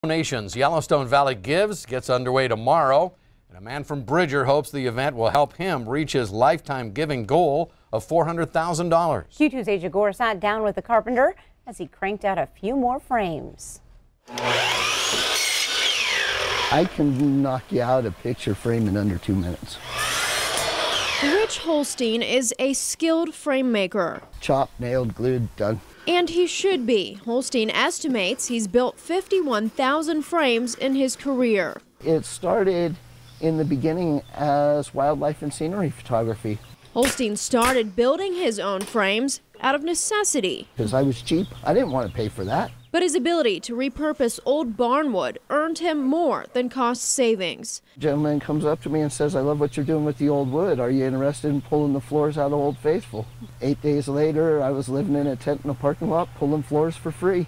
Donations. Yellowstone Valley Gives gets underway tomorrow, and a man from Bridger hopes the event will help him reach his lifetime giving goal of $400,000. Q2's Asia Gore sat down with the carpenter as he cranked out a few more frames. I can knock you out a picture frame in under 2 minutes. Rich Holstein is a skilled frame maker. Chopped, nailed, glued, done. And he should be. Holstein estimates he's built 51,000 frames in his career. It started in the beginning as wildlife and scenery photography. Holstein started building his own frames out of necessity. Because I was cheap. I didn't want to pay for that. But his ability to repurpose old barnwood earned him more than cost savings. A gentleman comes up to me and says, "I love what you're doing with the old wood. Are you interested in pulling the floors out of Old Faithful?" 8 days later, I was living in a tent in a parking lot, pulling floors for free.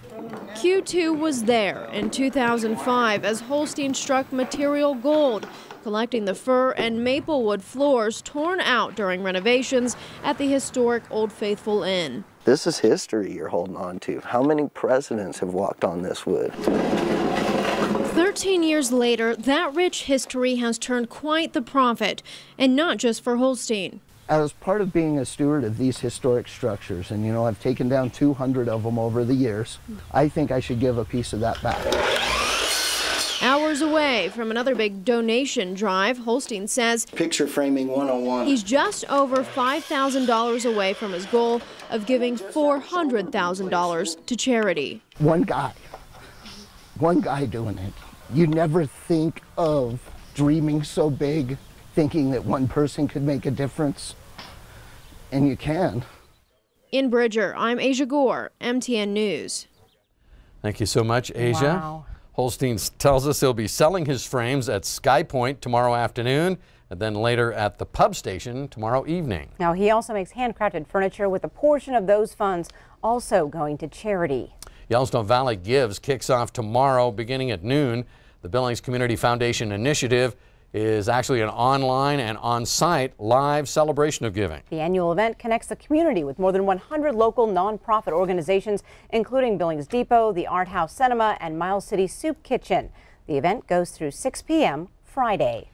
Q2 was there in 2005 as Holstein struck material gold, collecting the fir and maple wood floors torn out during renovations at the historic Old Faithful Inn. This is history you're holding on to. How many presidents have walked on this wood? 13 years later, that rich history has turned quite the profit, and not just for Holstein. As part of being a steward of these historic structures, and I've taken down 200 of them over the years, I think I should give a piece of that back. Hours away from another big donation drive, Holstein says Picture Framing 101. he's just over $5,000 away from his goal of giving $400,000 to charity. One guy doing it. You never think of dreaming so big, thinking that one person could make a difference, and you can. In Bridger, I'm Asia Gore, MTN News. Thank you so much, Asia. Wow. Holstein tells us he'll be selling his frames at Sky Point tomorrow afternoon and then later at the pub station tomorrow evening. Now, he also makes handcrafted furniture with a portion of those funds also going to charity. Yellowstone Valley Gives kicks off tomorrow beginning at noon. The Billings Community Foundation initiative is actually an online and on-site live celebration of giving. The annual event connects the community with more than 100 local nonprofit organizations, including Billings Depot, the Art House Cinema, and Miles City Soup Kitchen. The event goes through 6 p.m. Friday.